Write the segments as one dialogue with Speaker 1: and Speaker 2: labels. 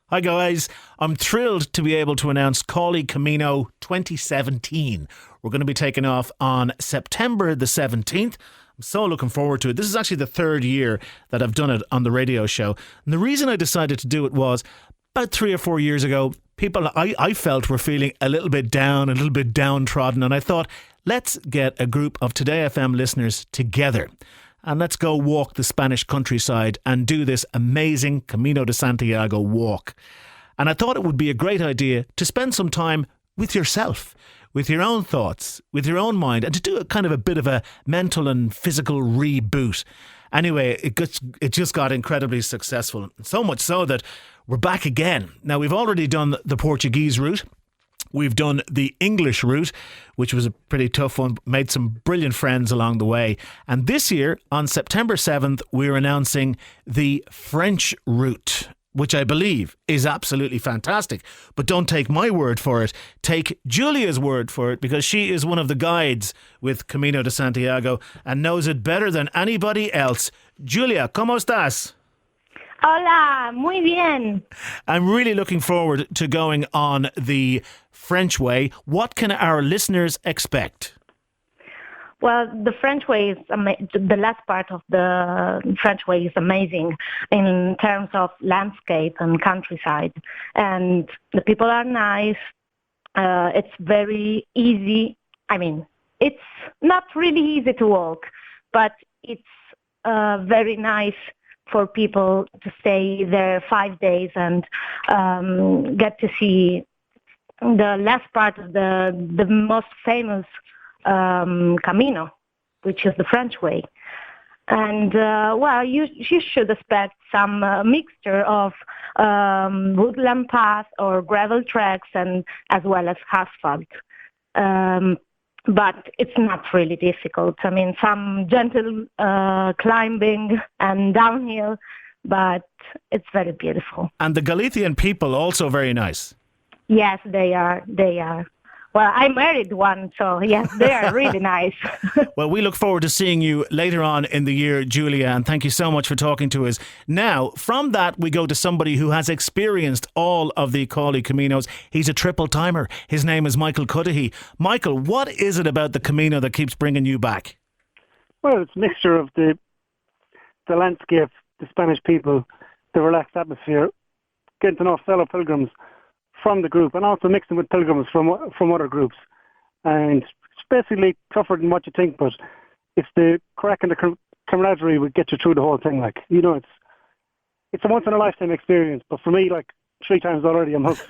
Speaker 1: Hi guys, I'm thrilled to be able to announce Cawley Camino 2017. We're going to be taking off on September the 17th. I'm so looking forward to it. This is actually the third year that I've done it on the radio show. And the reason I decided to do it was about 3 or 4 years ago, people I felt were feeling a little bit down, a little bit downtrodden. And I thought, let's get a group of Today FM listeners together. And let's go walk the Spanish countryside and do this amazing Camino de Santiago walk. And I thought it would be a great idea to spend some time with yourself, with your own thoughts, with your own mind, and to do a kind of a bit of a mental and physical reboot. Anyway, it just got incredibly successful. So much so that we're back again. Now, we've already done the Portuguese route. We've done the English route, which was a pretty tough one, made some brilliant friends along the way. And this year, on September 7th, we're announcing the French route, which I believe is absolutely fantastic. But don't take my word for it. Take Julia's word for it, because she is one of the guides with Camino de Santiago and knows it better than anybody else. Julia, ¿cómo estás?
Speaker 2: Hola, muy bien.
Speaker 1: I'm really looking forward to going on the French way. What can our listeners expect?
Speaker 2: Well, the French way is the last part of the French way is amazing in terms of landscape and countryside, and the people are nice. It's very easy. I mean, it's not really easy to walk, but it's very nice for people to stay there 5 days and get to see the last part of the most famous Camino, which is the French way. And, you should expect some mixture of woodland paths or gravel tracks, and as well as asphalt. But it's not really difficult. I mean, some gentle climbing and downhill, but it's very beautiful.
Speaker 1: And the Galician people also very nice.
Speaker 2: Yes, they are. They are. Well, I married one, so yes, they are really nice.
Speaker 1: Well, we look forward to seeing you later on in the year, Julia, and thank you so much for talking to us. Now, from that, we go to somebody who has experienced all of the Cawley Caminos. He's a triple timer. His name is Michael Cudahy. Michael, what is it about the Camino that keeps bringing you back?
Speaker 3: Well, it's a mixture of the landscape, the Spanish people, the relaxed atmosphere, getting to know fellow pilgrims from the group, and also mixing with pilgrims from other groups. And it's basically tougher than what you think, but it's the crack and the camaraderie would get you through the whole thing. Like, you know, it's a once in a lifetime experience, but for me, like 3 times already, I'm hooked.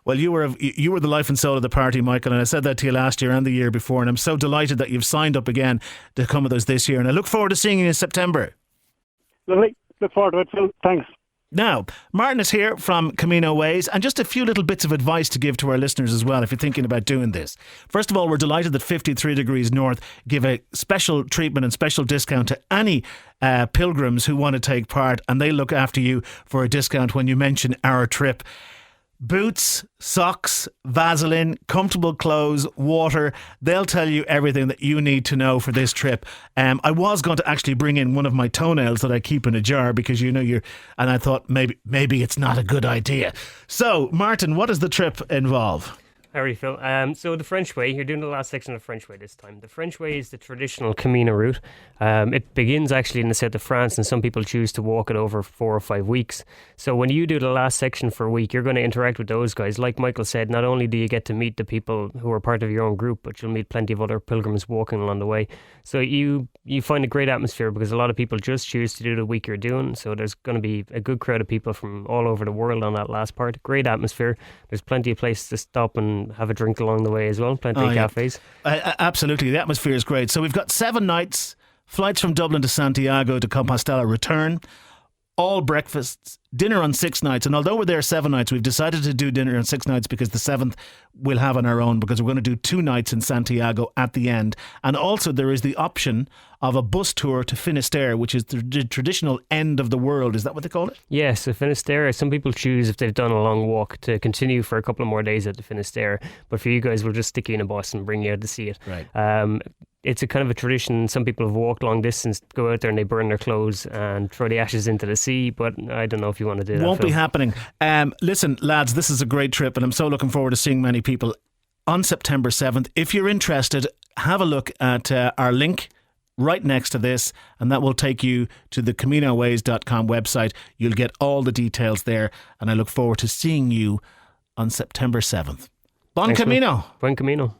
Speaker 1: Well, you were the life and soul of the party, Michael, and I said that to you last year and the year before, and I'm so delighted that you've signed up again to come with us this year, and I look forward to seeing you in September.
Speaker 3: Lovely. Look forward to it, Phil. Thanks.
Speaker 1: Now, Martin is here from Camino Ways, and just a few little bits of advice to give to our listeners as well if you're thinking about doing this. First of all, we're delighted that 53 Degrees North give a special treatment and special discount to any pilgrims who want to take part, and they look after you for a discount when you mention our trip. Boots, socks, Vaseline, comfortable clothes, water. They'll tell you everything that you need to know for this trip. I was going to actually bring in one of my toenails that I keep in a jar because and I thought maybe it's not a good idea. So, Martin, what does the trip involve?
Speaker 4: How are you, Phil? So the French way, you're doing the last section of the French way this time. The French way is the traditional Camino route. It begins actually in the south of France, and some people choose to walk it over 4 or 5 weeks. So when you do the last section for a week, you're going to interact with those guys. Like Michael said, not only do you get to meet the people who are part of your own group, but you'll meet plenty of other pilgrims walking along the way. So you find a great atmosphere because a lot of people just choose to do the week you're doing. So there's going to be a good crowd of people from all over the world on that last part. Great atmosphere. There's plenty of places to stop and have a drink along the way as well. Plenty of cafes.
Speaker 1: Absolutely. The atmosphere is great. So we've got 7 nights, flights from Dublin to Santiago to Compostela return, all breakfasts, dinner on 6 nights. And although we're there 7 nights, we've decided to do dinner on 6 nights because the 7th we'll have on our own, because we're going to do 2 nights in Santiago at the end. And also there is the option of a bus tour to Finisterre, which is the traditional end of the world. Is that what they call it?
Speaker 4: Yes, the Finisterre. Some people choose, if they've done a long walk, to continue for a couple of more days at the Finisterre. But for you guys, we'll just stick you in a bus and bring you out to see it.
Speaker 1: Right.
Speaker 4: It's a kind of a tradition. Some people have walked long distance, go out there and they burn their clothes and throw the ashes into the sea. But I don't know, if you want to do that.
Speaker 1: Won't be
Speaker 4: Phil.
Speaker 1: happening. Listen, lads, this is a great trip, and I'm so looking forward to seeing many people on September 7th. If you're interested, have a look at our link right next to this, and that will take you to the CaminoWays.com website. You'll get all the details there, and I look forward to seeing you on September 7th. Bon
Speaker 4: Thanks, Phil.
Speaker 1: Camino.
Speaker 4: Buen Camino.